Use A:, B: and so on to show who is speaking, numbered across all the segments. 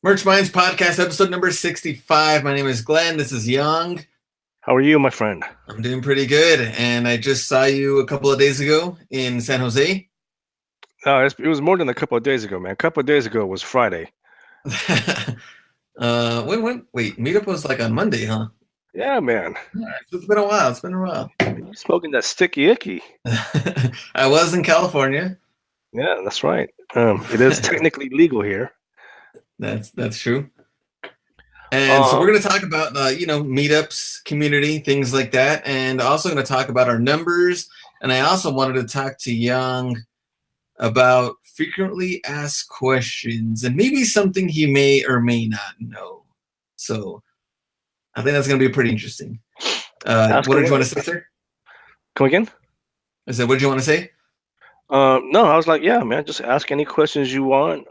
A: Merch Minds Podcast, episode number 65. My name is Glenn. This is Young.
B: How are you, my friend?
A: I'm doing pretty good. And I just saw you a couple of days ago in San Jose.
B: It was more than a couple of days ago, man. A couple of days ago was Friday.
A: Wait, meetup was like on Monday, huh?
B: Yeah, man.
A: It's been a while. It's been a while.
B: You smoking that sticky icky.
A: I was in California.
B: Yeah, that's right. It is technically legal here.
A: That's true. And so we're going to talk about, meetups, community, things like that. And also going to talk about our numbers. And I also wanted to talk to Young about frequently asked questions and maybe something he may or may not know. So I think that's going to be pretty interesting. What did you want to say, sir?
B: Come again?
A: I said, what did you want to say?
B: No, I was like, yeah, man, just ask any questions you want.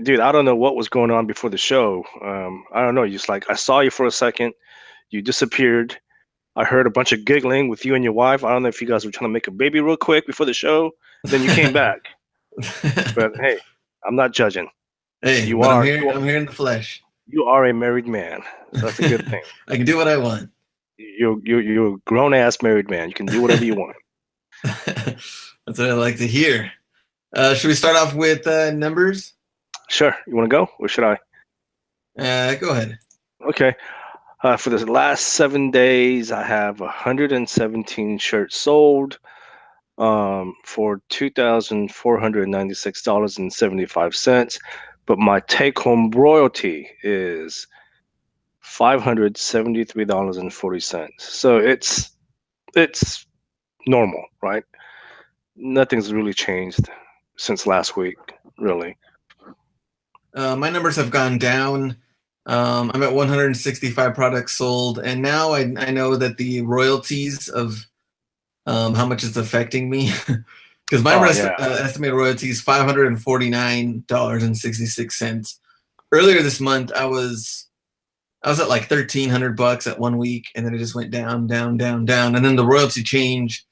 B: Dude, I don't know what was going on before the show. I don't know. Just like I saw you for a second, you disappeared. I heard a bunch of giggling with you and your wife. I don't know if you guys were trying to make a baby real quick before the show. Then you came back. But hey, I'm not judging.
A: Hey, I'm here in the flesh.
B: You are a married man. So that's a good thing.
A: I can do what I want.
B: You're a grown ass married man. You can do whatever you want.
A: That's what I like to hear. Should we start off with numbers?
B: Sure. You want to go, or should I?
A: Go ahead.
B: Okay. For the last 7 days, I have 117 shirts sold for $2,496.75. But my take-home royalty is $573.40. So it's normal, right? Nothing's really changed since last week, really.
A: My numbers have gone down. I'm at 165 products sold, and now I know that the royalties of how much it's affecting me, because my estimated royalty is $549.66. Earlier this month, I was at like $1,300 at 1 week, and then it just went down, down, down, down, and then the royalty change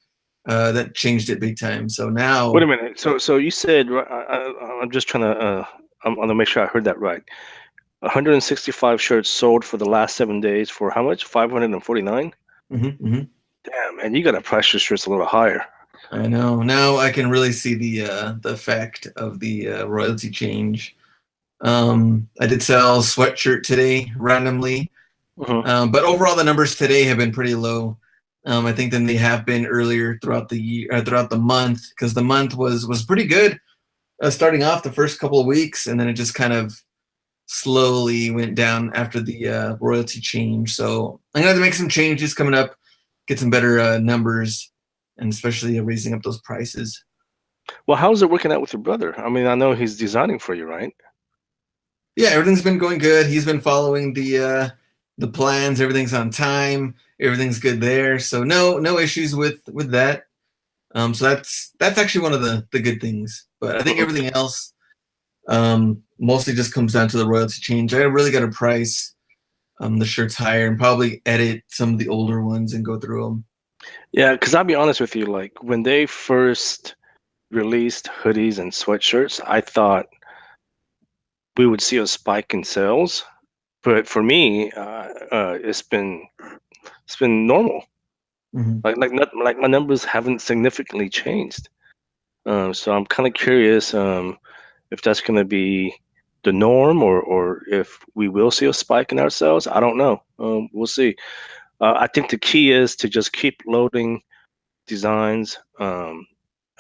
A: that changed it big time. So now,
B: wait a minute. So you said I'm just trying to I'm gonna make sure I heard that right. 165 shirts sold for the last 7 days for how much? 549. Damn, man, you gotta price your shirts a little higher.
A: I know. Now I can really see the effect of the royalty change. I did sell sweatshirt today randomly, but overall the numbers today have been pretty low. I think than they have been earlier throughout the year, throughout the month, because the month was pretty good, starting off the first couple of weeks, and then it just kind of slowly went down after the royalty change. So I'm gonna have to make some changes coming up, get some better numbers, and especially raising up those prices.
B: Well, how's it working out with your brother? I mean, I know he's designing for you, right?
A: Yeah, everything's been going good. He's been following the plans. Everything's on time. Everything's good there. So no issues with that. So that's actually one of the good things. But I think everything else mostly just comes down to the royalty change. I really got to price the shirts higher and probably edit some of the older ones and go through them.
B: Yeah, because I'll be honest with you, like when they first released hoodies and sweatshirts, I thought we would see a spike in sales, but for me, it's been normal. Like my numbers haven't significantly changed. So I'm kind of curious if that's going to be the norm or if we will see a spike in our sales. I don't know. We'll see. I think the key is to just keep loading designs. I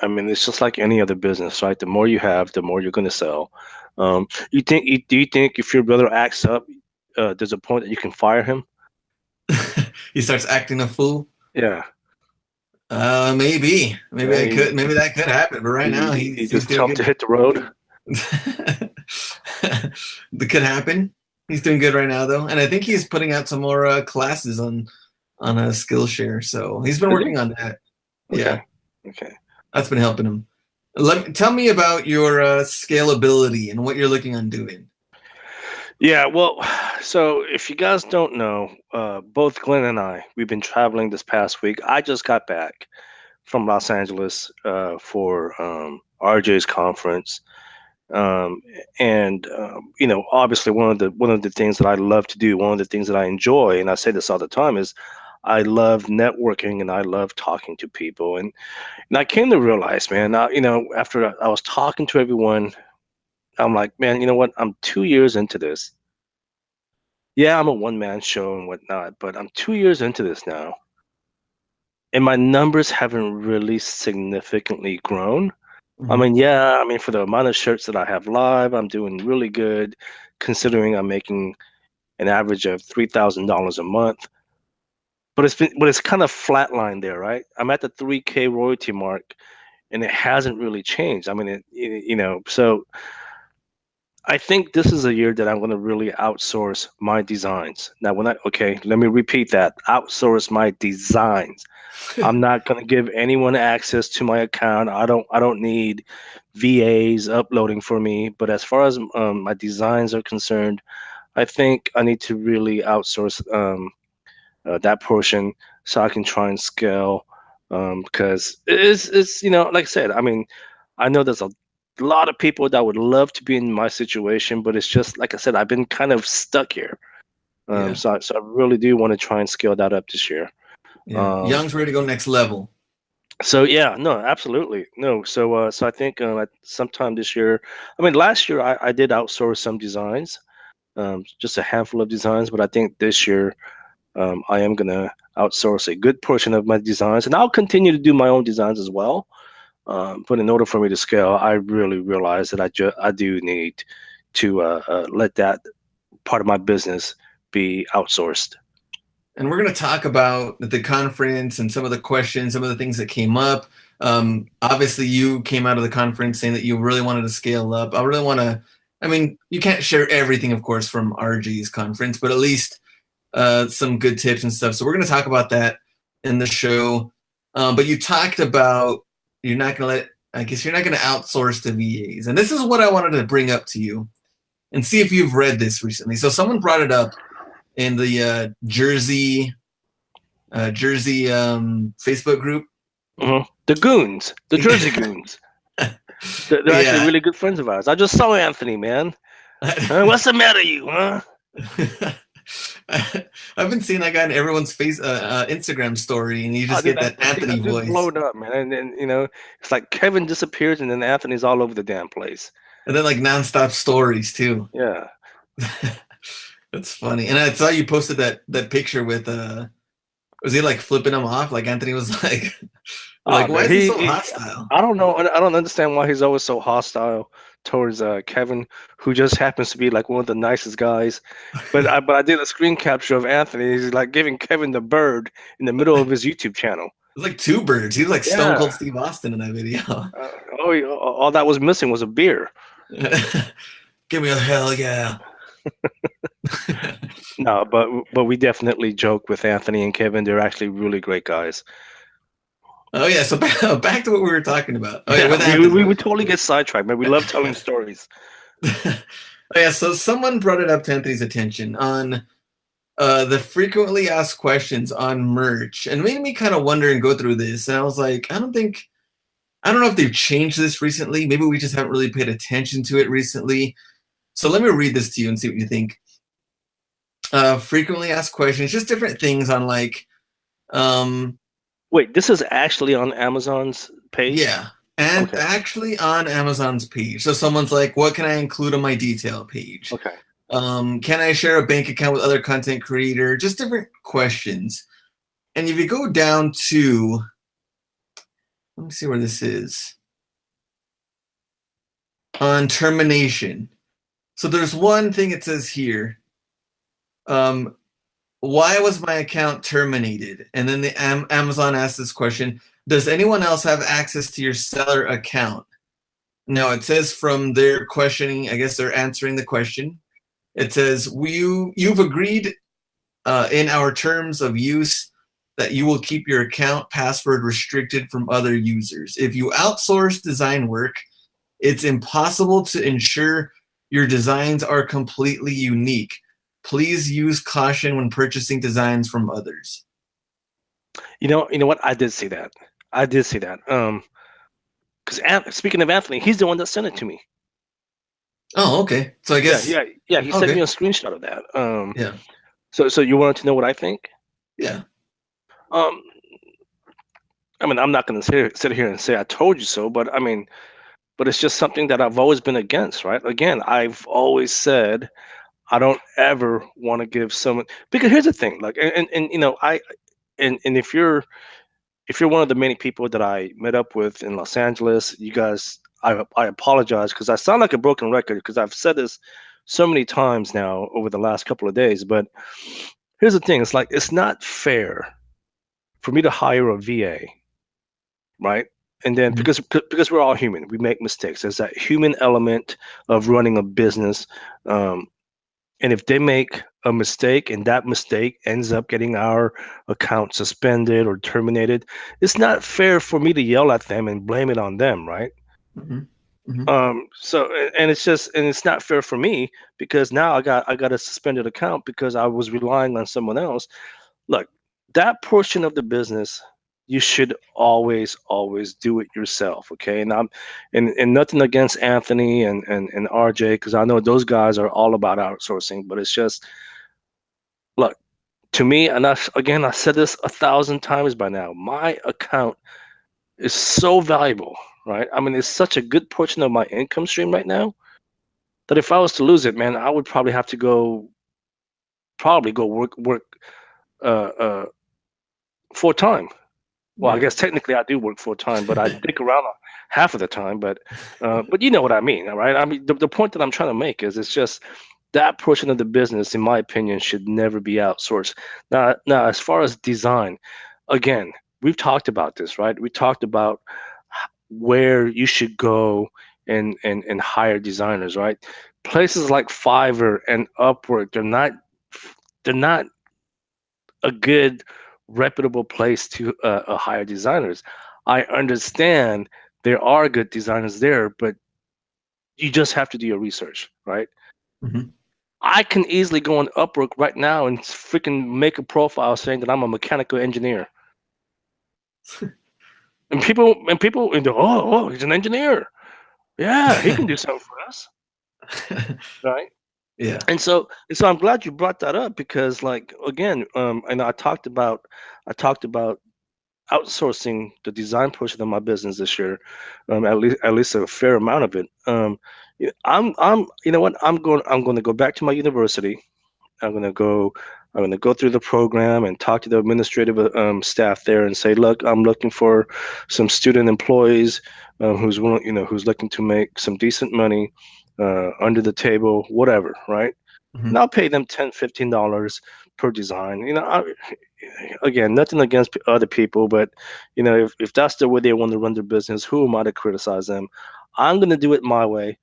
B: mean, it's just like any other business, right? The more you have, the more you're going to sell. Do you think if your brother acts up, there's a point that you can fire him?
A: He starts acting a fool.
B: Yeah.
A: Maybe I could. Maybe that could happen. But right now,
B: he just jumped to hit the road.
A: That could happen. He's doing good right now, though, and I think he's putting out some more classes on a Skillshare. So he's been working on that.
B: Okay.
A: Yeah.
B: Okay.
A: That's been helping him. Tell me about your scalability and what you're looking on doing.
B: Yeah, well, so if you guys don't know, both Glenn and I, we've been traveling this past week. I just got back from Los Angeles for RJ's conference, Um, and obviously one of the things that I love to do, one of the things that I enjoy, and I say this all the time, is I love networking and I love talking to people. And I came to realize, man, after I was talking to everyone, I'm like, man, you know what? I'm 2 years into this. Yeah, I'm a one man show and whatnot, but I'm 2 years into this now, and my numbers haven't really significantly grown. I
A: Mhm.
B: mean, yeah, I mean, for the amount of shirts that I have live, I'm doing really good, considering I'm making an average of $3,000 a month. But it's kind of flatlined there, right? I'm at the 3K royalty mark, and it hasn't really changed. I mean, so I think this is a year that I'm going to really outsource my designs. Now, okay, let me repeat that: outsource my designs. I'm not going to give anyone access to my account. I don't need VAs uploading for me. But as far as my designs are concerned, I think I need to really outsource that portion so I can try and scale. Because it's like I said, I mean, I know there's a lot of people that would love to be in my situation, but it's just like I said, I've been kind of stuck here.
A: Yeah.
B: So I really do want to try and scale that up this year.
A: Yeah.
B: Um,
A: Young's ready to go next level.
B: So yeah, no, absolutely, no. So I think sometime this year. I mean, last year I did outsource some designs, just a handful of designs. But I think this year I am gonna outsource a good portion of my designs, and I'll continue to do my own designs as well. But in order for me to scale, I really realize that I do need to let that part of my business be outsourced.
A: And we're going to talk about the conference and some of the questions, some of the things that came up. Obviously, you came out of the conference saying that you really wanted to scale up. I really want to, I mean, you can't share everything, of course, from RG's conference, but at least some good tips and stuff. So we're going to talk about that in the show. But you talked about you're not going to let, I guess you're not going to outsource to VAs. And this is what I wanted to bring up to you and see if you've read this recently. So someone brought it up in the Jersey Facebook group.
B: The goons, the Jersey goons. They're actually
A: Yeah.
B: really good friends of ours. I just saw Anthony, man. What's the matter, you, huh?
A: I've been seeing that guy in everyone's face Instagram story, and you
B: Oh,
A: just
B: dude,
A: get that Anthony
B: that dude's
A: voice,
B: blown up, man. And then it's like Kevin disappears, and then Anthony's all over the damn place.
A: and then like nonstop stories too.
B: Yeah.
A: That's funny. And I saw you posted that picture with was he like flipping him off? Like Anthony was like,
B: Oh
A: like why
B: man,
A: is he so hostile?
B: I don't know. I don't understand why he's always so hostile towards Kevin, who just happens to be like one of the nicest guys. But I did a screen capture of Anthony. He's like giving Kevin the bird in the middle of his YouTube channel.
A: It was like two birds. He was like Stone
B: Yeah.
A: Cold Steve Austin in that video.
B: All that was missing was a beer.
A: Give me a hell yeah.
B: No, but we definitely joke with Anthony and Kevin. They're actually really great guys.
A: Oh yeah, so back to what we were talking about. Oh yeah,
B: Yeah,
A: with Anthony.
B: we would totally get sidetracked, man. We love telling stories.
A: Oh yeah, so someone brought it up to Anthony's attention on the frequently asked questions on merch, and made me kind of wonder and go through this. And I was like, I don't know if they've changed this recently. Maybe we just haven't really paid attention to it recently. So let me read this to you and see what you think. Frequently asked questions, just different things on like, um,
B: Wait, this is actually on Amazon's page?
A: yeah, and
B: Okay.
A: actually on Amazon's page. So someone's like, what can I include on my detail page?
B: Okay.
A: Can I share a bank account with other content creator? Just different questions. And if you go down to, let me see where this is on termination. So there's one thing it says here. Um, why was my account terminated? And then the Amazon asks this question: does anyone else have access to your seller account? Now it says from their questioning, I guess they're answering the question. It says, you've agreed in our terms of use that you will keep your account password restricted from other users. If you outsource design work, it's impossible to ensure your designs are completely unique. Please use caution when purchasing designs from others.
B: You know what? I did see that. I did see that. Because speaking of Anthony, he's the one that sent it to me.
A: Oh, okay. So I
B: Yeah,
A: guess
B: yeah. He sent me
A: okay.
B: a screenshot of that.
A: Yeah.
B: So you wanted to know what I think?
A: Yeah.
B: Um, I mean, I'm not going to sit here and say I told you so, but I mean, but it's just something that I've always been against, right? Again, I've always said I don't ever want to give someone, because here's the thing, like, and you know, and if you're one of the many people that I met up with in Los Angeles, you guys, I apologize because I sound like a broken record because I've said this so many times now over the last couple of days. But here's the thing: it's like it's not fair for me to hire a VA, right? And then
A: Mhm.
B: because we're all human, we make mistakes. There's that human element of running a business. Um, and if they make a mistake and that mistake ends up getting our account suspended or terminated, it's not fair for me to yell at them and blame it on them, right?
A: Mhm. Mhm.
B: And it's just, and it's not fair for me because now I got a suspended account because I was relying on someone else. Look, that portion of the business, you should always do it yourself, okay? And nothing against Anthony and RJ because I know those guys are all about outsourcing, but it's just, look, to me, and again, I said this 1,000 times by now, my account is so valuable, right? I mean, it's such a good portion of my income stream right now that if I was to lose it, man, I would probably have to go work uh, uh, full time. Well, I
A: Yeah.
B: guess technically I do work full time, but I dick around half of the time. But you know what I mean, all right? I mean, the point that I'm trying to make is it's just that portion of the business, in my opinion, should never be outsourced. Now, as far as design, again, we've talked about this, right? We talked about where you should go and hire designers, right? Places like Fiverr and Upwork, they're not a good reputable place to hire designers. I understand there are good designers there, but you just have to do your research, right?
A: Mhm.
B: I can easily go on Upwork right now and freaking make a profile saying that I'm a mechanical engineer, and oh, he's an engineer. Yeah, he can do something for us, right?
A: Yeah.
B: And so I'm glad you brought that up because, like, again, and I talked about outsourcing the design portion of my business this year, at least a fair amount of it. You know what, I'm going to go back to my university. I'm going to go I'm going to go through the program and talk to the administrative staff there and say, look, I'm looking for some student employees who's willing, who's looking to make some decent money under the table, whatever, right? And
A: Mhm.
B: I'll pay them $10, $15 per design. Again, nothing against other people, but if that's the way they want to run their business, who am I to criticize them? I'm going to do it my way.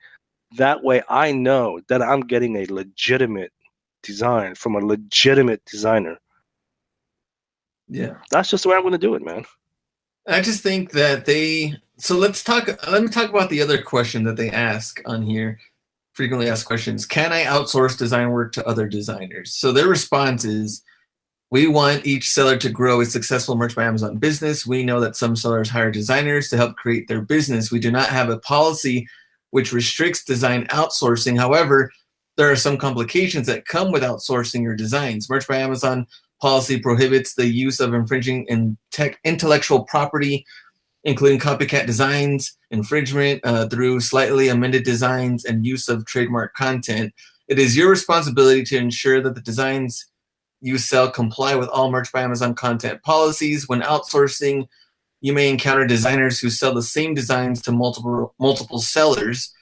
B: That way, I know that I'm getting a legitimate design from a legitimate designer.
A: Yeah.
B: That's just the way I'm going to do it, man.
A: I just think that they. So Let me talk about the other question that they ask on here. Frequently asked questions. Can I outsource design work to other designers? So their response is, we want each seller to grow a successful Merch by Amazon business. We know that some sellers hire designers to help create their business. We do not have a policy which restricts design outsourcing. However, there are some complications that come with outsourcing your designs. Merch by Amazon policy prohibits the use of infringing in intellectual property, including copycat designs, infringement through slightly amended designs, and use of trademark content. It is your responsibility to ensure that the designs you sell comply with all Merch by Amazon content policies. When outsourcing, you may encounter designers who sell the same designs to multiple sellers.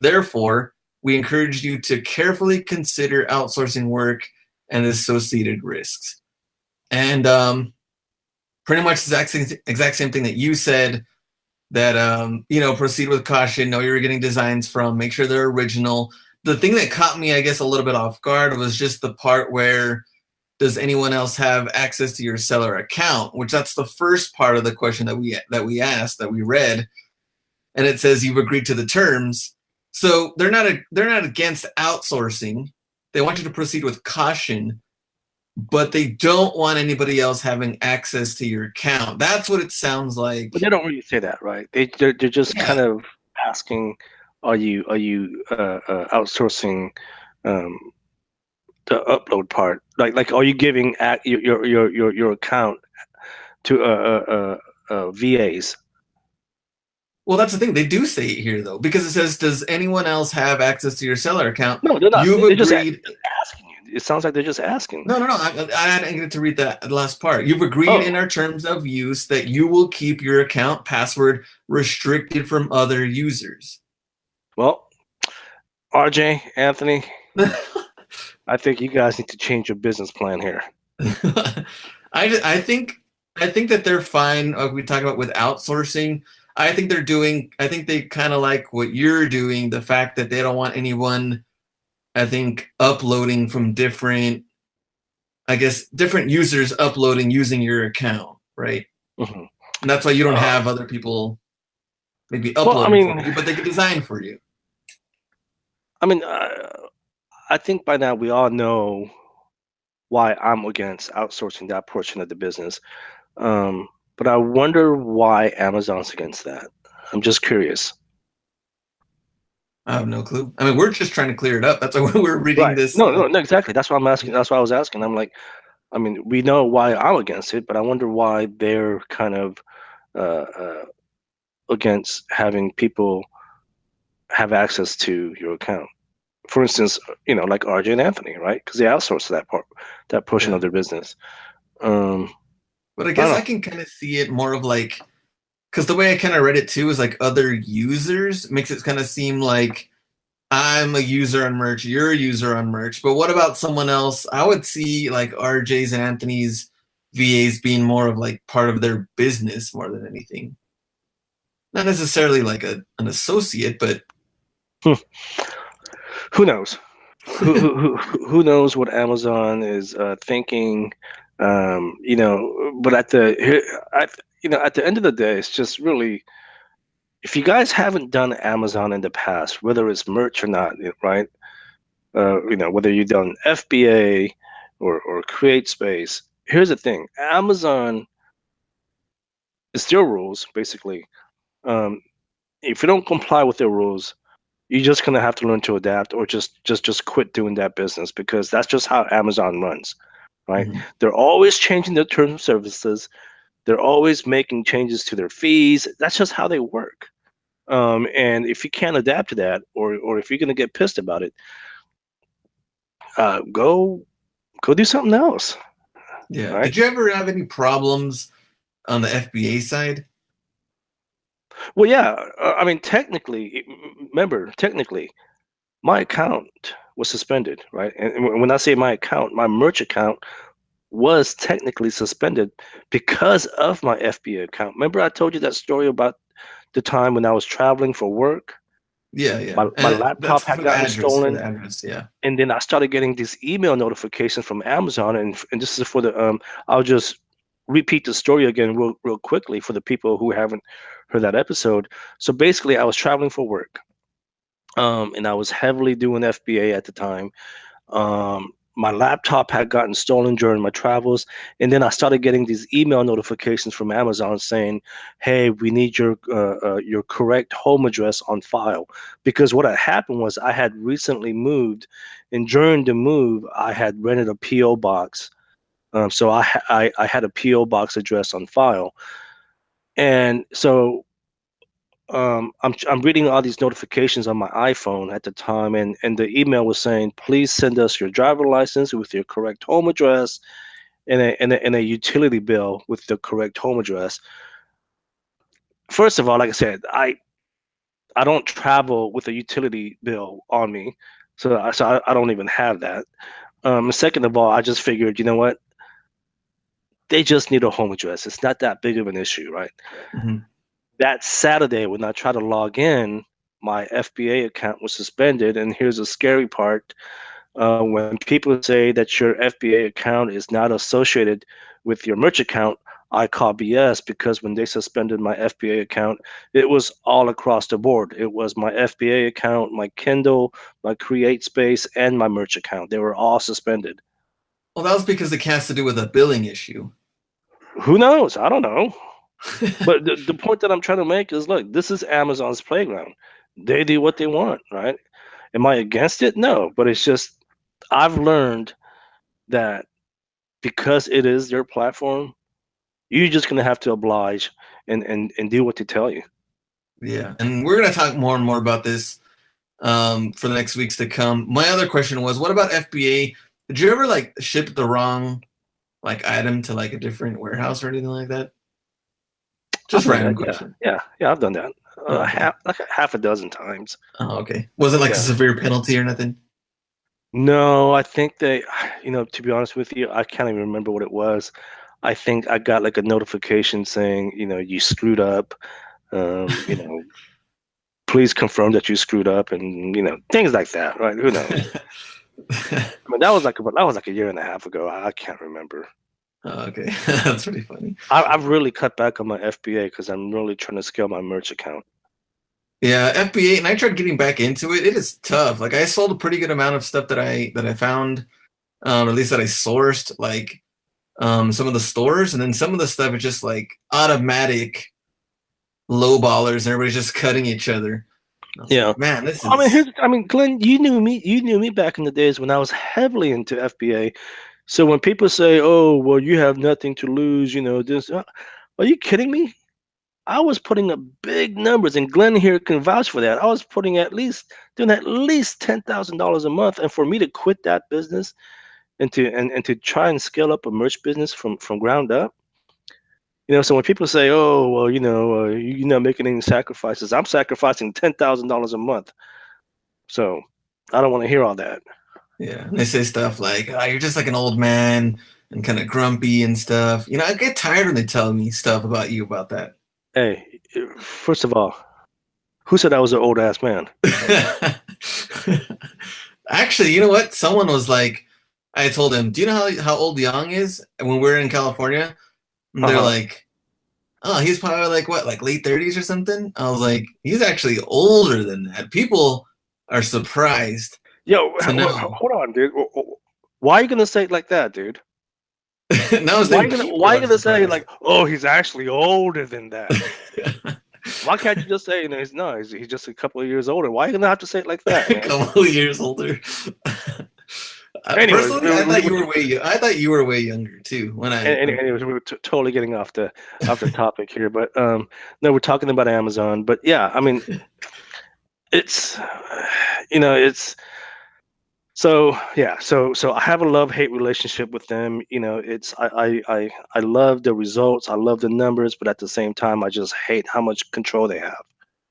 A: Therefore, we encourage you to carefully consider outsourcing work and the associated risks. And pretty much the exact same thing that you said, that proceed with caution, know who you're getting designs from, make sure they're original. The thing that caught me, I guess, a little bit off guard was just the part where, does anyone else have access to your seller account? Which, that's the first part of the question that we read, and it says you've agreed to the terms. So they're not against outsourcing. They want you to proceed with caution, but they don't want anybody else having access to your account. That's what it sounds like.
B: But they don't really say that, right? They're just
A: Yeah.
B: kind of asking, are you outsourcing the upload part? Like are you giving your account to VAs?
A: Well, that's the thing. They do say it here though, because it says, "Does anyone else have access to your seller account?"
B: No, they're not.
A: You've
B: They're just
A: agreed.
B: asking you. It sounds like they're just asking.
A: No, no, no. I didn't get to read that last part. You've agreed in
B: Oh,
A: our terms of use that you will keep your account password restricted from other users.
B: well, RJ, Anthony, I think you guys need to change your business plan here.
A: I think that they're fine. We talk about with outsourcing. I think they're doing. I think they kind of like what you're doing. The fact that they don't want anyone, I think, uploading from different, I guess, different users uploading using your account, right?
B: Hmm.
A: And that's why you don't
B: Uh,
A: have other people maybe
B: well, I
A: uploading for
B: mean,
A: you, but they can design for you.
B: I mean, I think by now we all know why I'm against outsourcing that portion of the business. But I wonder why Amazon's against that. I'm just curious.
A: I have no clue. I mean, we're just trying to clear it up. That's why we're reading
B: Right.
A: this.
B: No, no, no, exactly. That's what I'm asking. That's what I was asking. I'm like, I mean, we know why I'm against it, but I wonder why they're kind of against having people have access to your account. For instance, like RJ and Anthony, right? Because they outsource that part, that portion
A: Yeah.
B: of their business. Um,
A: But I
B: I don't
A: guess I
B: know.
A: can kind of see it more of like, because the way I kind of read it too is like other users makes it kind of seem like I'm a user on merch, you're a user on merch. But what about someone else? I would see like RJ's and Anthony's VAs being more of like part of their business more than anything. Not necessarily like an associate, but
B: Hmm. Who knows? Who knows what Amazon is thinking? But at the end of the day, it's just really, if you guys haven't done Amazon in the past, whether it's merch or not, right? Whether you've done FBA or Create Space. Here's the thing: Amazon is their rules, basically. Um, if you don't comply with their rules, you're just gonna have to learn to adapt, or just quit doing that business, because that's just how Amazon runs, right?
A: mhm.
B: They're always changing their terms of services. They're always making changes to their fees. That's just how they work. And if you can't adapt to that, or if you're gonna get pissed about it, go do something else,
A: Yeah.
B: right?
A: Did you ever have any problems on the FBA side?
B: Well, yeah. I mean, remember, technically, my account was suspended, right? And when I say my account, my merch account was technically suspended because of my FBA account. Remember, I told you that story about the time when I was traveling for work.
A: Yeah,
B: My
A: yeah.
B: my
A: And that's
B: laptop had
A: for the
B: gotten
A: address, for
B: stolen,
A: the address, yeah.
B: and then I started getting these email notifications from Amazon, and this is for the I'll just repeat the story again real quickly for the people who haven't heard that episode. So basically, I was traveling for work, and I was heavily doing FBA at the time. My laptop had gotten stolen during my travels, and then I started getting these email notifications from Amazon saying, "Hey, we need your correct home address on file." Because what had happened was I had recently moved, and during the move, I had rented a PO box. So I had a PO box address on file, and so I'm reading all these notifications on my iPhone at the time, and the email was saying, "Please send us your driver license with your correct home address, and a utility bill with the correct home address." First of all, like I said, I don't travel with a utility bill on me, so I don't even have that. Second of all, I just figured, you know what? They just need a home address. It's not that big of an issue, right?
A: Mhm.
B: That Saturday, when I tried to log in, my FBA account was suspended, and here's the scary part. When people say that your FBA account is not associated with your merch account, I call BS, because when they suspended my FBA account, it was all across the board. It was my FBA account, my Kindle, my Create Space, and my merch account. They were all suspended.
A: Well, that was because it has to do with a billing issue.
B: Who knows? I don't know. But the point that I'm trying to make is, look, this is Amazon's playground. They do what they want, right? Am I against it? No, but it's just I've learned that because it is their platform, you're just gonna have to oblige and do what they tell you.
A: Yeah, and we're gonna talk more and more about this for the next weeks to come. My other question was, what about FBA? Did you ever like ship the wrong like item to like a different warehouse or anything like that?
B: I've
A: Just
B: done
A: random
B: that, yeah,
A: question.
B: yeah, I've done that.
A: Oh, okay.
B: Half a dozen times.
A: Oh, okay. Was it like a
B: Yeah.
A: severe penalty or nothing?
B: No, I think they, to be honest with you, I can't even remember what it was. I think I got like a notification saying, you screwed up. Um, you know, please confirm that you screwed up, and things like that, right? Who knows? I mean, that was like a year and a half ago. I can't remember.
A: Oh, okay. That's pretty funny.
B: I've really cut back on my FBA because I'm really trying to scale my merch account.
A: Yeah, FBA, and I tried getting back into it. It is tough. Like I sold a pretty good amount of stuff that I found, at least that I sourced, like some of the stores, and then some of the stuff is just like automatic low ballers, and everybody's just cutting each other. And I was
B: Yeah.
A: like, man, this
B: I mean,
A: is
B: Glenn, you knew me. You knew me back in the days when I was heavily into FBA. So when people say, "Oh, well, you have nothing to lose," this, are you kidding me? I was putting up big numbers, and Glenn here can vouch for that. I was putting doing at least $10,000 a month, and for me to quit that business and to try and scale up a merch business from ground up. So when people say, "Oh, well, you're not making any sacrifices," I'm sacrificing $10,000 a month. So I don't want to hear all that.
A: yeah. And they say stuff like, "Oh, you're just like an old man and kind of grumpy and stuff." I get tired when they tell me stuff about you about that.
B: Hey, first of all, who said I was an old ass man?
A: Actually, you know what? Someone was like, I told him, "Do you know how old Young is?" And when we were in California, and
B: Uh
A: they're
B: huh.
A: like, "Oh, he's probably like what, like late 30s or something." I was like, "He's actually older than that." People are surprised
B: Yo,
A: to know.
B: hold on, dude. Why are you gonna say it like that, dude?
A: Now I'm
B: Why
A: saying
B: you gonna why
A: people
B: you
A: are
B: gonna say
A: surprised.
B: like, oh, he's actually older than that? Why can't you just say, he's just a couple of years older? Why are you gonna have to say it like that,
A: A
B: man?
A: couple of years older.
B: Anyways,
A: Personally, I thought you were way younger too.
B: anyways, we were totally getting off the topic here, but no, we're talking about Amazon. But yeah, I mean, it's it's so yeah, so I have a love-hate relationship with them. It's I love the results, I love the numbers, but at the same time, I just hate how much control they have.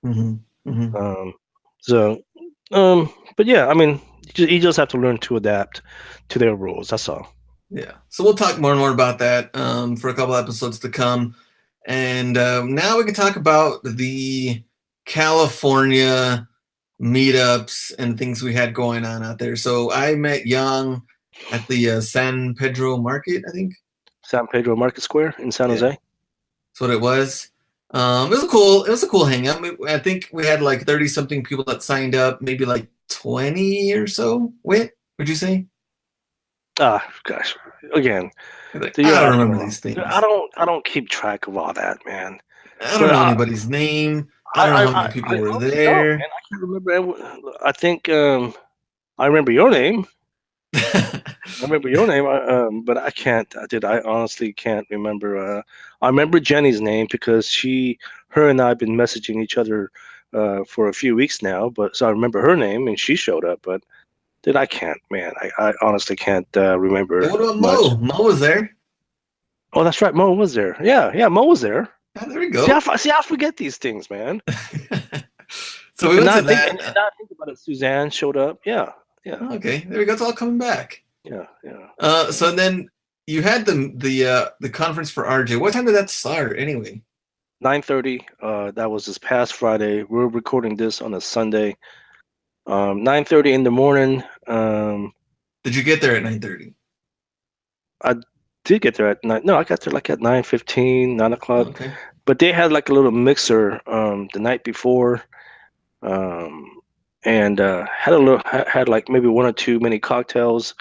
A: hmm hmm
B: Um, so, but yeah, I mean, you just have to learn to adapt to their rules. That's all.
A: Yeah. So we'll talk more and more about that for a couple episodes to come. And now we can talk about the California meetups and things we had going on out there. So I met Young at the San Pedro Market, I think.
B: San Pedro Market Square in San
A: Yeah,
B: Jose.
A: that's what it was. It was a cool hangout. I think we had like 30 something people that signed up, maybe like 20 or so went, would you say?
B: Ah, gosh, again,
A: Like,
B: so you're
A: I don't
B: asking a
A: remember
B: lot.
A: these
B: Dude, I
A: things.
B: don't, I don't keep track of all that, man.
A: I don't
B: But
A: know anybody's name. I don't know how many
B: I
A: people were
B: honestly don't,
A: there.
B: man. I can't remember. I think I remember your name. I remember your name, but I can't. I honestly can't remember. I remember Jenny's name because her and I have been messaging each other for a few weeks now. But so I remember her name, and she showed up. But I can't, man. I honestly can't
A: And
B: remember
A: what about
B: much.
A: Mo? Mo was there.
B: Oh, that's right. Mo was there. Yeah, yeah. Mo was there.
A: Ah, there we
B: See,
A: go.
B: I forget these things, man.
A: So we
B: And
A: went
B: now
A: to
B: I think,
A: that.
B: and now I think about it. Suzanne showed up. Yeah, yeah,
A: Okay, there we go. It's all coming back.
B: yeah, yeah.
A: So then you had the conference for RJ. What time did that start anyway?
B: 9:30. That was this past Friday. We're recording this on a Sunday. 9:30 in the morning.
A: Did you get there at 9:30?
B: I did get there at 9. No, I got there like at 9:15, 9 o'clock.
A: Okay.
B: But they had like a little mixer the night before, um, and had like maybe one or two mini cocktails.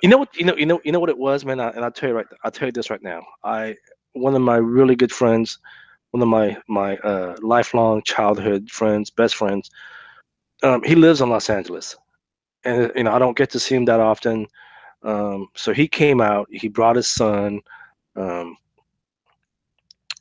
B: You know what? You know what it was, man. And I'll tell you this right now. One of my really good friends. one of my lifelong childhood friends, best friends. He lives in Los Angeles, and I don't get to see him that often. So he came out. He brought his son. Um,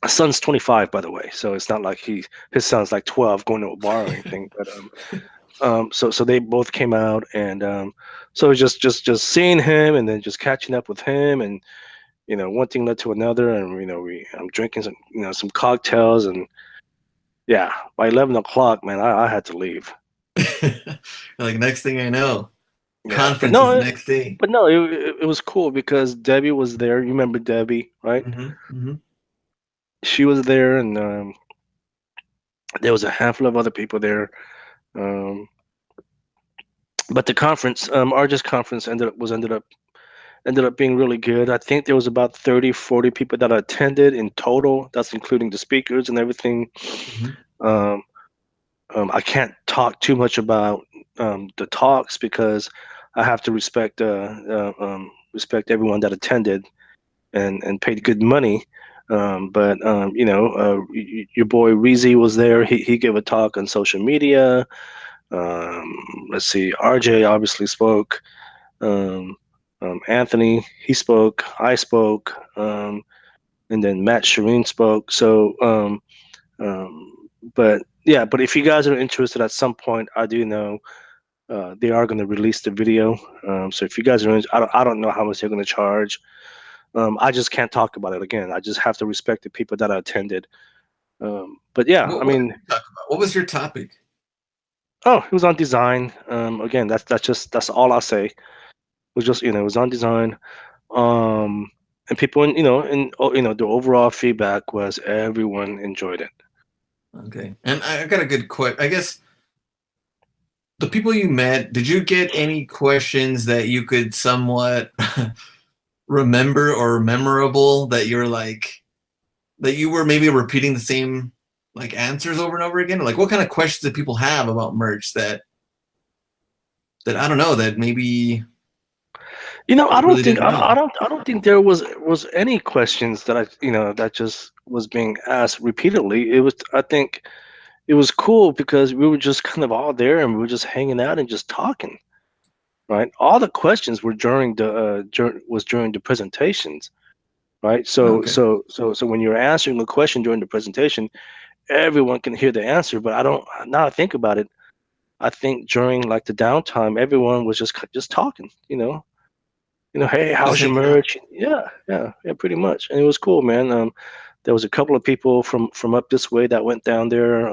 B: his son's 25, by the way, so it's not like his son's like 12 going to a bar or anything. But so they both came out, and so just seeing him, and then just catching up with him, and one thing led to another, and I'm drinking some cocktails, and yeah, by 11 o'clock, man, I had to leave.
A: Like next thing I know,
B: Yeah, but
A: conference is the
B: no,
A: next day.
B: it was cool because Debbie was there. You remember Debbie, right?
A: Hmm.
B: She was there, and there was a handful of other people there. Um, but the conference, Argus conference, ended up being really good. I think there was about 30, 40 people that attended in total. That's including the speakers and everything.
A: Hmm.
B: Um, I can't talk too much about the talks because I have to respect everyone that attended and paid good money. But your boy Reezy was there. He gave a talk on social media. Let's see, RJ obviously spoke. Um, Anthony, he spoke. I spoke. And then Matt Shireen spoke. So, but yeah, but if you guys are interested at some point, I do know they are going to release the video. So if you guys are, I don't know how much they're going to charge. I just can't talk about it again. I just have to respect the people that attended. But yeah, I
A: What did
B: mean,
A: you talk about? What was your topic?
B: oh, it was on design. Again, that's all I'll say. It was just it was on design. Um, and people, the overall feedback was everyone enjoyed it.
A: Okay, and I got a good question. I guess the people you met, did you get any questions that you could somewhat remember or memorable that you're like that you were maybe repeating the same like answers over and over again? Like what kind of questions do people have about merch that I don't know that maybe
B: I
A: you
B: don't
A: really
B: think
A: didn't
B: I
A: know?
B: don't think there was any questions that that just was being asked repeatedly. I think it was cool because we were just kind of all there and we were just hanging out and just talking, right? All the questions were during the presentations, right?
A: Oh,
B: So
A: okay.
B: when you're answering a question during the presentation, everyone can hear the answer. But I don't now I think about it. I think during like the downtime, everyone was just talking, hey,
A: Just
B: how's your
A: hanging out.
B: merch? Yeah, pretty much. And it was cool, man. There was a couple of people from up this way that went down there.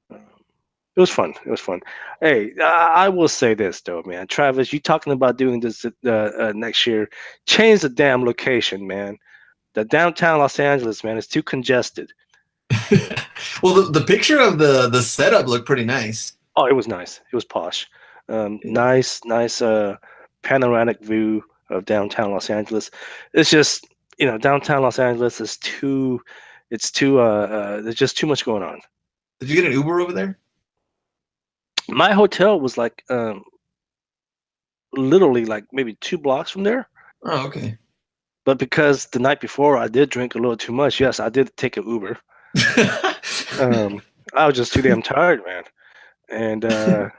B: It was fun. It was fun. Hey, I will say this though, man. Travis, you talking about doing this next year? Change the damn location, man. The downtown Los Angeles, man, is too congested.
A: Well, the picture of the setup looked pretty nice.
B: Oh, it was nice. It was posh.
A: Yeah.
B: Nice panoramic view of downtown Los Angeles. It's just, downtown Los Angeles is too, it's too, there's just too much going on.
A: Did you get an Uber over there?
B: My hotel was like, literally like maybe 2 blocks from there.
A: Oh, okay.
B: But because the night before I did drink a little too much, yes, I did take an Uber. Um, I was just too damn tired, man. And uh,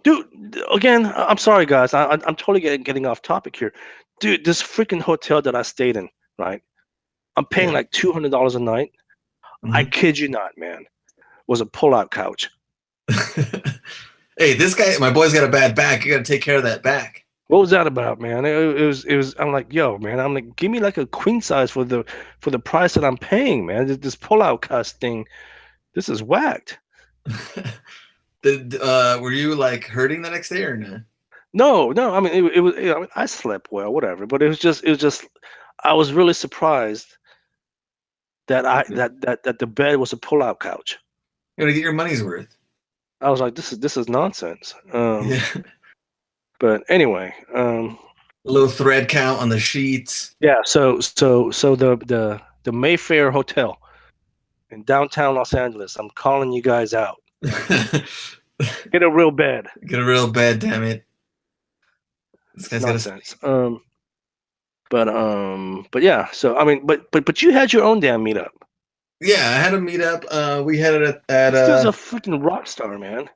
B: dude, again, I'm sorry, guys. I'm totally getting off topic here, dude. This freaking hotel that I stayed in, right? I'm paying
A: Yeah.
B: like $200 a night. I
A: Hmm.
B: kid you not, man. Was a pull-out couch.
A: Hey, this guy, my boy's got a bad back. You got to take care of that back.
B: What was that about, man? It was. I'm like, yo, man. I'm like, give me like a queen size for the price that I'm paying, man. This pull-out couch thing, this is whacked.
A: Were you like hurting the next day or no?
B: No, no. I mean, it was. I mean, I slept well, whatever. But it was just. I was really surprised that I
A: You
B: that the bed was a pull-out couch.
A: gotta get your money's worth.
B: I was like, this is nonsense.
A: Yeah.
B: But anyway,
A: A little thread count on the sheets.
B: yeah. So the Mayfair Hotel in downtown Los Angeles. I'm calling you guys out.
A: Get
B: Get a real bed.
A: a real bed, damn it. This
B: It's
A: guy's got to
B: nonsense. But yeah. So I mean, but you had your own damn meetup.
A: Yeah, I had a meetup. We had it at
B: This dude's a freaking rock star, man.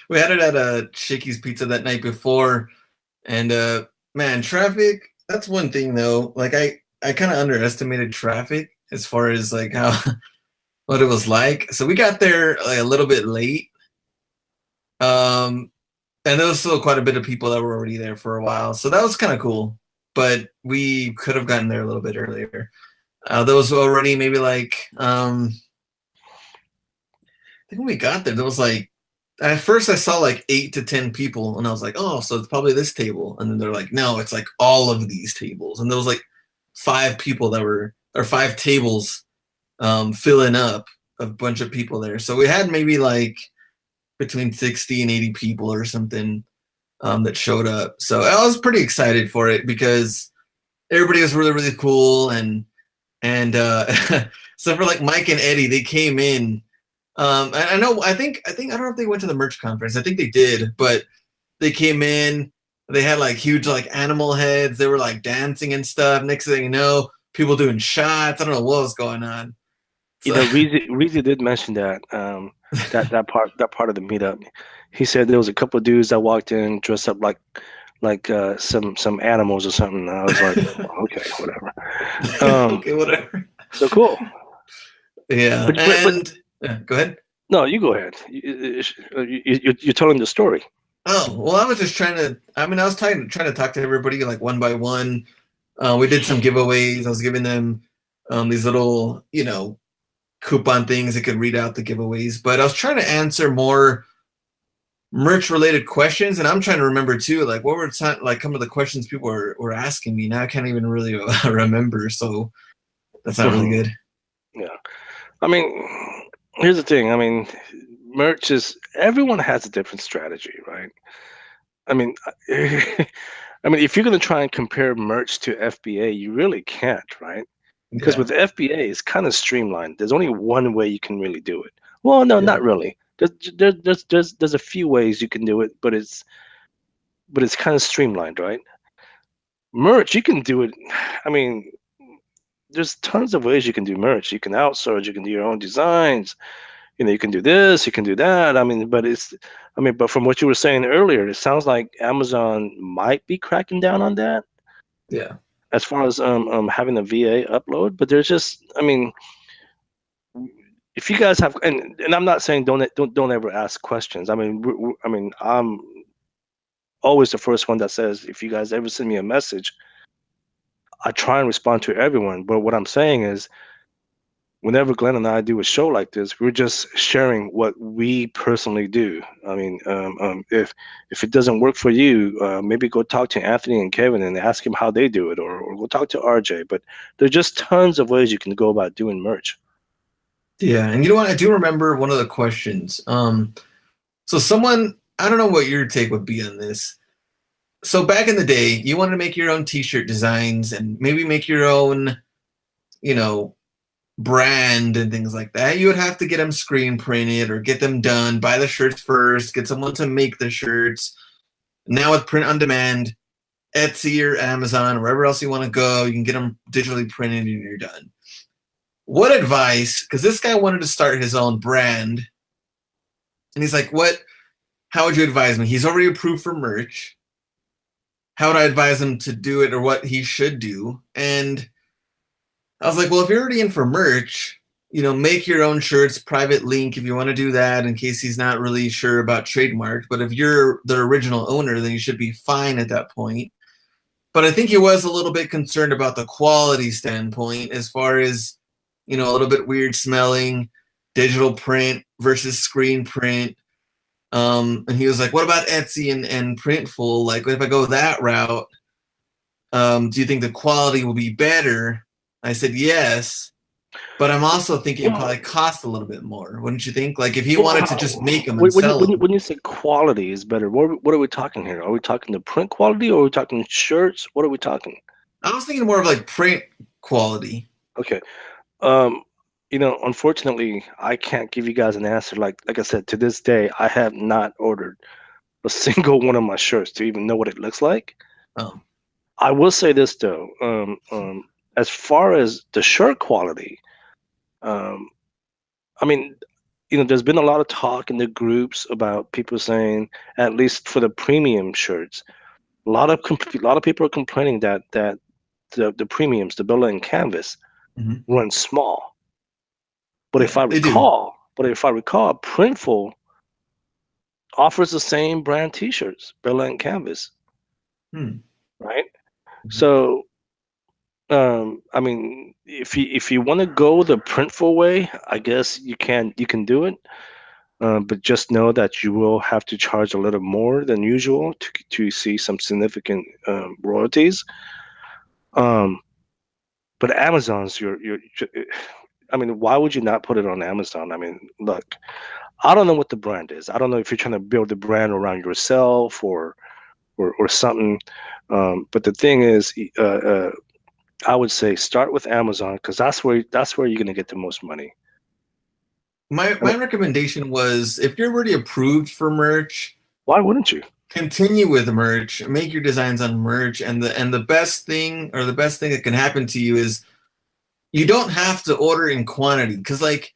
A: we had it at Shakey's Pizza that night before, and man, traffic. That's one thing though. Like I kind of underestimated traffic as far as like how what it was like. So we got there like a little bit late. Um, and there was still quite a bit of people that were already there for a while, so that was kind of cool. But we could have gotten there a little bit earlier. There was already maybe like I think when we got there, there was like at first I saw like 8 to 10 people, and I was like, oh, so it's probably this table. And then they're like, no, it's like all of these tables. And there was like 5 people that were or 5 tables filling up a bunch of people there. So we had maybe like between 60 and 80 people or something that showed up. So I was pretty excited for it because everybody was really, really cool. And so for like Mike and Eddie, they came in. I know. I don't know if they went to the merch conference. I think they did, but they came in. They had like huge like animal heads. They were like dancing and stuff. Next thing you know, people doing shots. I don't know what was going on.
B: You
A: So
B: know, Reezy did mention that that part of the meetup. He said there was a couple of dudes that walked in dressed up like some animals or something. And I was like, oh, okay, whatever.
A: okay, whatever.
B: So cool.
A: Yeah,
B: But
A: and yeah, go ahead.
B: no, you go ahead. You're telling the story.
A: Oh well, I was just trying to. I mean, I was trying to talk to everybody like one by one. We did some giveaways. I was giving them these little, coupon things that could read out the giveaways. But I was trying to answer more merch related questions, and I'm trying to remember too, like what were like some of the questions people were asking me. Now I can't even really remember, so that's not really good.
B: Yeah, I mean, here's the thing. I mean, merch is everyone has a different strategy, right? I mean, I mean, if you're gonna try and compare merch to FBA, you really can't, right? Because
A: Yeah,
B: with FBA, it's kind of streamlined. There's only one way you can really do it. Well, no,
A: yeah,
B: not really. There's a few ways you can do it, but it's kind of streamlined, right? Merch, you can do it. I mean, there's tons of ways you can do merch. You can outsource. You can do your own designs. You know, you can do this. You can do that. I mean, but from what you were saying earlier, it sounds like Amazon might be cracking down on that
A: yeah,
B: as far as having a VA upload. But there's just, I mean, if you guys have, and I'm not saying don't ever ask questions. I mean, I'm always the first one that says if you guys ever send me a message, I try and respond to everyone. But what I'm saying is, whenever Glenn and I do a show like this, we're just sharing what we personally do. I mean, if it doesn't work for you, maybe go talk to Anthony and Kevin and ask them how they do it, or go talk to RJ. But there's just tons of ways you can go about doing merch.
A: yeah. And you know what? I do remember one of the questions. So someone, I don't know what your take would be on this. So back in the day, you wanted to make your own T-shirt designs and maybe make your own, you know, brand and things like that. You would have to get them screen printed or get them done, buy the shirts first, get someone to make the shirts. Now with print on demand, Etsy or Amazon, or wherever else you want to go, you can get them digitally printed and you're done. What advice? Because this guy wanted to start his own brand, and he's like, "What? How would you advise me?" He's already approved for merch. How would I advise him to do it, or what he should do? And I was like, well, if you're already in for merch, make your own shirts, private link if you want to do that in case he's not really sure about trademark. But if you're the original owner, then you should be fine at that point. But I think he was a little bit concerned about the quality standpoint as far as, a little bit weird smelling, digital print versus screen print. And he was like, what about Etsy and Printful? Like, if I go that route, do you think the quality will be better? I said, yes. But I'm also thinking it
B: Well,
A: probably cost a little bit more, wouldn't you think? Like if he
B: well,
A: wanted to just make them and sell them.
B: when you say quality is better, what are we talking here? Are we talking the print quality, or are we talking shirts? What are we talking?
A: I was thinking more of like print quality.
B: Okay. Um, unfortunately, I can't give you guys an answer. Like I said, to this day, I have not ordered a single one of my shirts to even know what it looks like.
A: Oh,
B: I will say this though, as far as the shirt quality, Um, I mean, there's been a lot of talk in the groups about people saying, at least for the premium shirts, a lot of people are complaining that the premiums, the Bella and Canvas,
A: Mhm.
B: run small.
A: Yeah, they do.
B: But if I recall, Printful offers the same brand T-shirts, Bella and Canvas,
A: Hmm.
B: right?
A: Mhm.
B: So, I mean, if you want to go the Printful way, I guess you can do it. But just know that you will have to charge a little more than usual to see some significant royalties. Um, but Amazon's I mean, why would you not put it on Amazon? I mean, look, I don't know what the brand is. I don't know if you're trying to build a brand around yourself or something. But the thing is, I would say start with Amazon because that's where you're gonna get the most money.
A: My
B: I mean,
A: my recommendation was if you're already approved for merch,
B: why wouldn't you?
A: continue with merch, make your designs on merch, and the best thing or the best thing that can happen to you is you don't have to order in quantity because like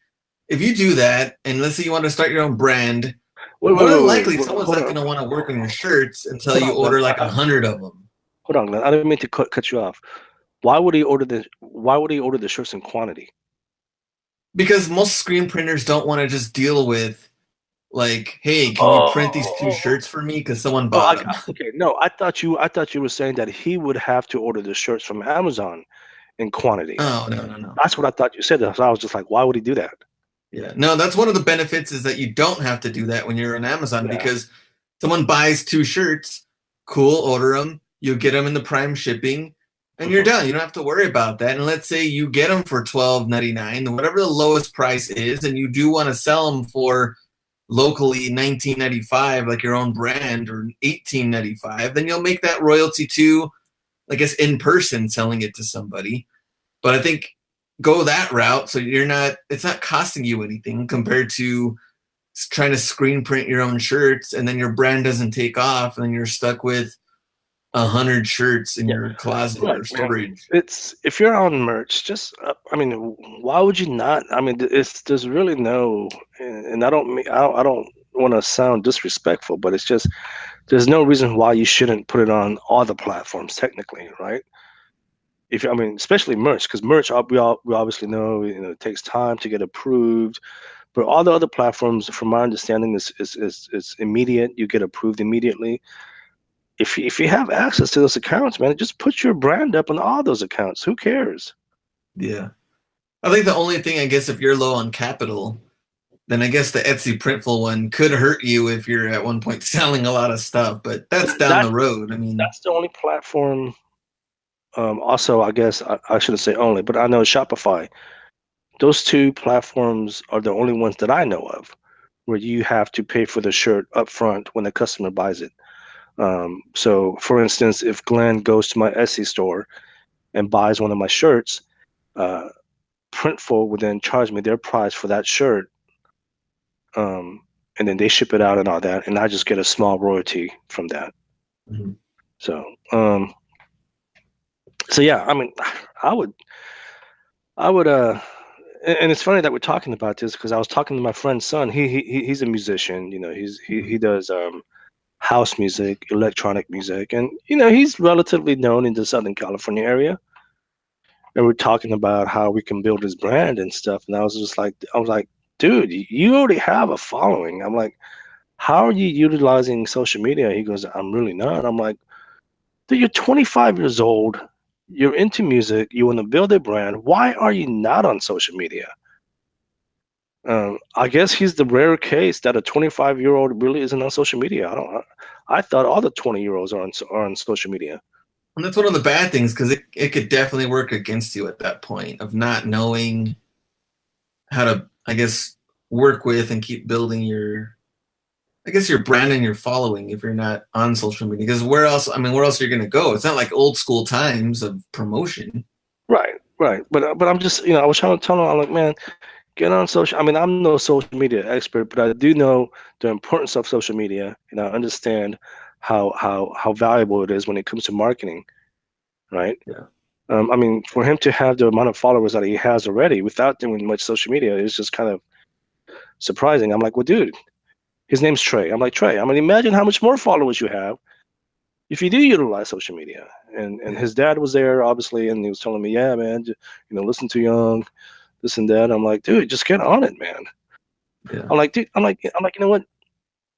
A: if you do that and let's say you want to start your own brand,
B: Wait, wait,
A: more than
B: wait, wait,
A: likely
B: wait.
A: someone's
B: Hold
A: not
B: on,
A: going to want to work on your shirts until
B: hold
A: you
B: on, Glenn.
A: order like 100 of them.
B: Hold on, Glenn. I didn't mean to cut you off. Why would he order the shirts in quantity?
A: Because most screen printers don't want to just deal with like, hey, can you print these two
B: Oh,
A: shirts for me because someone
B: oh,
A: bought them?
B: okay. No, I thought you were saying that he would have to order the shirts from Amazon in quantity.
A: Oh, no, no, no.
B: That's what I thought you said. So I was just like, why would he do that?
A: Yeah, no, that's one of the benefits is that you don't have to do that when you're on Amazon
B: Yeah.
A: because someone buys two shirts, cool, order them, you get them in the Prime shipping, and you're
B: Mhm.
A: done. You don't have to worry about that. And let's say you get them for $12.99, whatever the lowest price is, and you do want to sell them for locally 19.95, like your own brand, or 18.95, then you'll make that royalty too, I guess, in person selling it to somebody. But I think go that route so it's not costing you anything compared to trying to screen print your own shirts and then your brand doesn't take off and then you're stuck with 100 shirts in
B: Yeah.
A: your closet
B: Right,
A: or
B: man.
A: storage.
B: It's if you're on merch, just I mean, why would you not? I mean, there's really no, and I don't want to sound disrespectful, but it's just there's no reason why you shouldn't put it on all the platforms technically, right? If I mean, especially merch, because merch we obviously know it takes time to get approved, but all the other platforms, from my understanding, is immediate. You get approved immediately. If you have access to those accounts, man, just put your brand up on all those accounts. Who cares?
A: Yeah. I think the only thing, I guess, if you're low on capital, then I guess the Etsy Printful one could hurt you if you're at one point selling a lot of stuff, but that's down
B: That
A: the road. I mean,
B: that's the only platform. Also, I guess I shouldn't say only, but I know Shopify. Those two platforms are the only ones that I know of where you have to pay for the shirt upfront when the customer buys it. So, for instance, if Glenn goes to my Etsy store and buys one of my shirts, uh, Printful would then charge me their price for that shirt, um, and then they ship it out and all that, and I just get a small royalty from that.
A: mhm.
B: So, so yeah, I mean, I would, I would, and it's funny that we're talking about this because I was talking to my friend's son. He's a musician. He does house music, electronic music, and he's relatively known in the Southern California area. And we're talking about how we can build his brand and stuff. And I was like, dude, you already have a following. I'm like, how are you utilizing social media? He goes, I'm really not. I'm like, dude, you're 25 years old. You're into music. You want to build a brand. Why are you not on social media? I guess he's the rare case that a 25-year-old really isn't on social media. I thought all the 20-year-olds are on social media.
A: And that's one of the bad things because it could definitely work against you at that point of not knowing how to, I guess, work with and keep building I guess your brand and your following if you're not on social media. Because where else? I mean, where else are you going to go? It's not like old school times of promotion.
B: Right, right. But I'm just I was trying to tell him, I'm like, man, get on social. I mean, I'm no social media expert, but I do know the importance of social media, and I understand how valuable it is when it comes to marketing, right?
A: Yeah.
B: I mean, for him to have the amount of followers that he has already without doing much social media is just kind of surprising. I'm like, well, dude, his name's Trey. I'm like, Trey, I mean, imagine how much more followers you have if you do utilize social media. And
A: Yeah.
B: his dad was there, obviously, and he was telling me, yeah, man, listen to Young, this and that. I'm like, dude, just get on it, man.
A: Yeah.
B: I'm like, dude, you know what?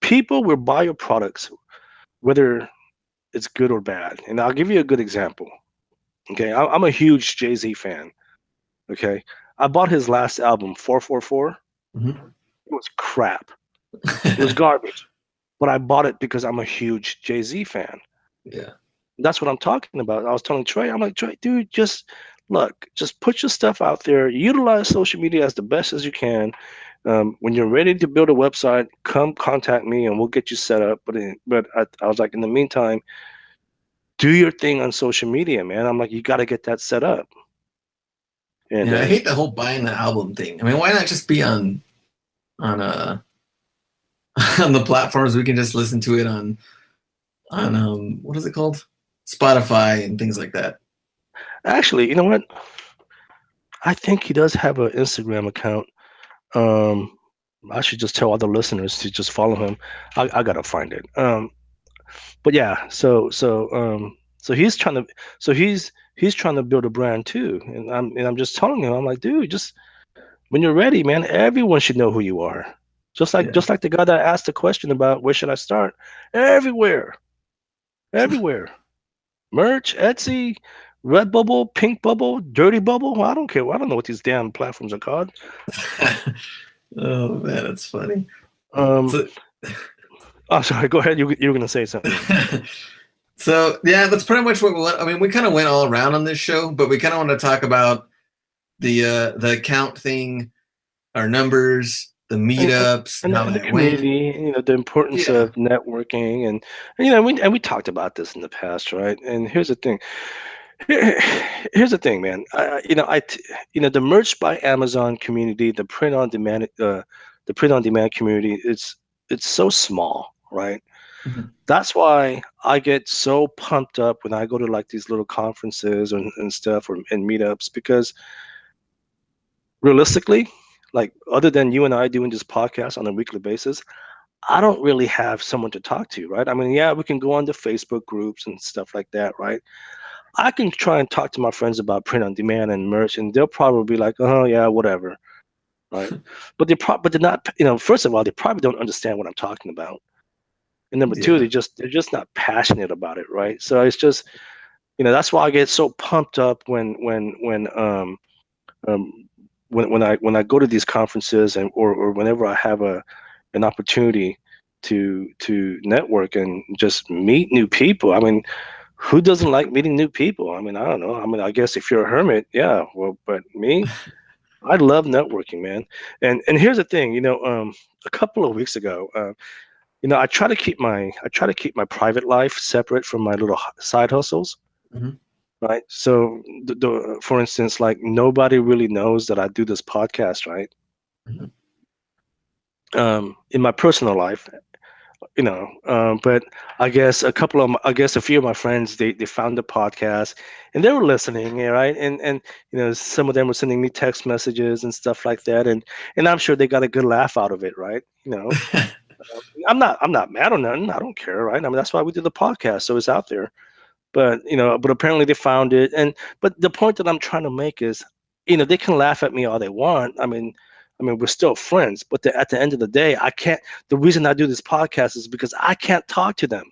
B: People will buy your products, whether it's good or bad. And I'll give you a good example. Okay, I'm a huge Jay-Z fan. Okay, I bought his last album, 444.
A: Mhm.
B: It was crap. It was garbage. But I bought it because I'm a huge Jay-Z fan.
A: Yeah.
B: That's what I'm talking about. I was telling Trey, I'm like, Trey, dude, just look, just put your stuff out there. Utilize social media as the best as you can. When you're ready to build a website, come contact me and we'll get you set up. But I was like, in the meantime, do your thing on social media, man. I'm like, you got to get that set up. And
A: Yeah, I hate the whole buying the album thing. I mean, why not just be on on the platforms we can just listen to it on what is it called? Spotify and things like that.
B: actually, you know what? I think he does have an Instagram account. Um, I should just tell other listeners to just follow him. I gotta find it. But yeah, so he's trying to, he's trying to build a brand too, and I'm just telling him, I'm like, dude, just when you're ready, man, everyone should know who you are.
A: Yeah.
B: Just like the guy that asked the question about where should I start? Everywhere, everywhere. Merch, Etsy, Redbubble, Pink Bubble, Dirty Bubble. Well, I don't care. I don't know what these damn platforms are called.
A: Oh man, that's funny.
B: Um,
A: So
B: oh, sorry. Go ahead. You were gonna say something.
A: so yeah, that's pretty much what we want. I mean, we kind of went all around on this show, but we kind of want to talk about the account thing, our numbers, the
B: and and,
A: meetups,
B: and
A: how
B: the
A: that went.
B: community, the importance
A: Yeah.
B: of networking, and we talked about this in the past, right? And here's the thing. Here's the thing, man. The merch by Amazon community, the print on demand community, it's so small, right?
A: Mhm.
B: That's why I get so pumped up when I go to like these little conferences and stuff or and meetups because realistically, like other than you and I doing this podcast on a weekly basis, I don't really have someone to talk to, right? I mean, yeah, we can go on to Facebook groups and stuff like that, right? I can try and talk to my friends about print on demand and merch, and they'll probably be like, "Oh yeah, whatever," right? But they're not. First of all, they probably don't understand what I'm talking about, and number two,
A: Yeah.
B: they're just not passionate about it, right? So it's just that's why I get so pumped up um, when I go to these conferences or whenever I have an opportunity to network and just meet new people. I mean, who doesn't like meeting new people? I mean, I don't know. I mean, I guess if you're a hermit, yeah. Well, but me, I love networking, man. And here's the thing, a couple of weeks ago, I try to keep my private life separate from my little side hustles.
A: Mhm.
B: Right. So, for instance, like nobody really knows that I do this podcast, right?
A: Mhm.
B: In my personal life, but I guess a few of my friends they found the podcast and they were listening, yeah, right? And some of them were sending me text messages and stuff like that, and I'm sure they got a good laugh out of it, right? I'm not mad or nothing. I don't care, right? I mean, that's why we do the podcast, so it's out there. But apparently they found it, but the point that I'm trying to make is, they can laugh at me all they want. I mean, we're still friends, but at the end of the day, I can't. The reason I do this podcast is because I can't talk to them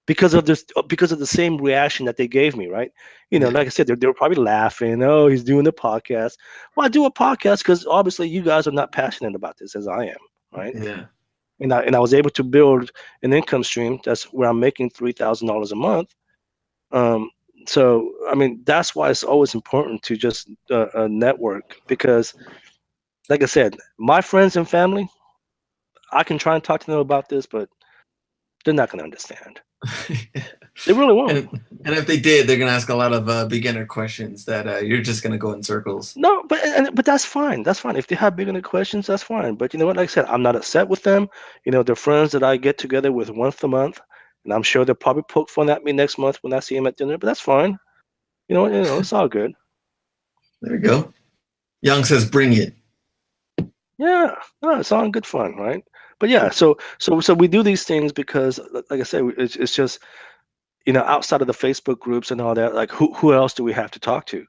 B: because of the same reaction that they gave me, right?
A: Yeah.
B: Like I said, they were probably laughing. Oh, he's doing the podcast. Well, I do a podcast because obviously you guys are not passionate about this as I am, right?
A: Yeah.
B: And I was able to build an income stream that's where I'm making $3,000 a month. um, so, I mean, that's why it's always important to just network because, like I said, my friends and family, I can try and talk to them about this, but they're not going to understand. They really won't.
A: And if they did, they're gonna ask a lot of beginner questions that you're just gonna go in circles.
B: No, but that's fine. That's fine. If they have bigger questions, that's fine. But you know what? Like I said, I'm not upset with them. They're friends that I get together with once a month, and I'm sure they'll probably poke fun at me next month when I see them at dinner. But that's fine. it's all good.
A: There we go. Young says, "Bring it."
B: Yeah, no, it's all in good fun, right? But yeah, so we do these things because, like I said, it's just outside of the Facebook groups and all that, like who else do we have to talk to?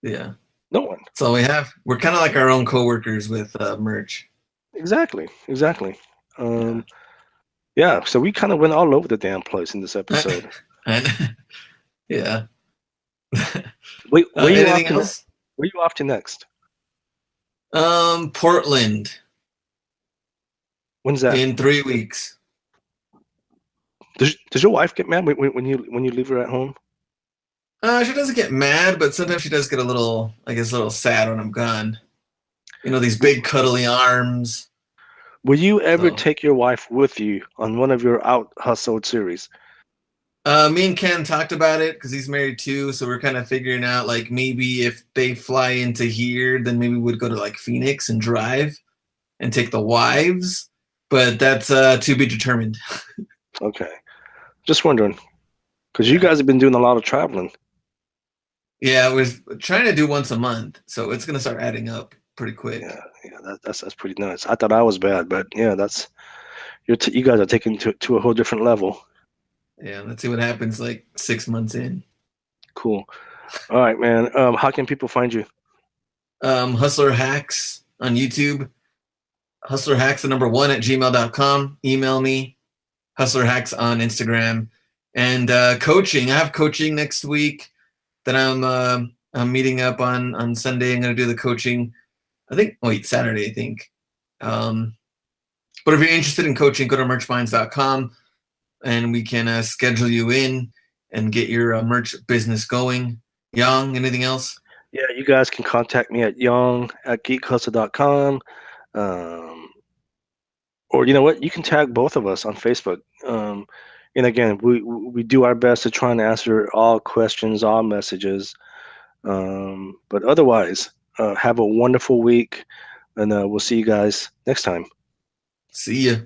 A: Yeah,
B: No one.
A: that's all we have. We're kind of like our own coworkers with merch.
B: Exactly.
A: Yeah.
B: Yeah. So we kind of went all over the damn place in this episode.
A: and yeah.
B: Wait, where you off
A: Anything
B: to next?
A: else?
B: Where you off to next?
A: Portland
B: When's that?
A: in 3 weeks.
B: Does your wife get mad when you leave her at home?
A: She doesn't get mad, but sometimes she does get a little, I guess, a little sad when I'm gone. These big cuddly arms.
B: Will you ever
A: So,
B: take your wife with you on one of your out hustled series?
A: me and Ken talked about it because he's married too. So we're kind of figuring out, like, maybe if they fly into here, then maybe we'd go to like Phoenix and drive and take the wives. But that's to be determined.
B: Okay, just wondering because you
A: Yeah.
B: guys have been doing a lot of traveling.
A: Yeah, we're trying to do once a month, so it's gonna start adding up pretty
B: Yeah,
A: quick.
B: yeah, that's pretty nice. I thought I was bad, but yeah, that's you guys are taking to a whole different level.
A: Yeah, let's see what happens like 6 months in.
B: Cool. All right, man. How can people find you?
A: Hustler Hacks on YouTube. Hustler Hacks the number one at gmail.com. Email me. Hustler Hacks on Instagram. And coaching. I have coaching next week that I'm meeting up on Sunday. I'm gonna do the coaching. Saturday, I think. But if you're interested in coaching, go to merchminds.com and we can schedule you in and get your merch business going. Young, anything else?
B: Yeah, you guys can contact me at young@geekhustle.com. Um, or you know what? You can tag both of us on Facebook. And again, we do our best to try and answer all questions, all messages. But otherwise, have a wonderful week, and we'll see you guys next time.
A: See ya.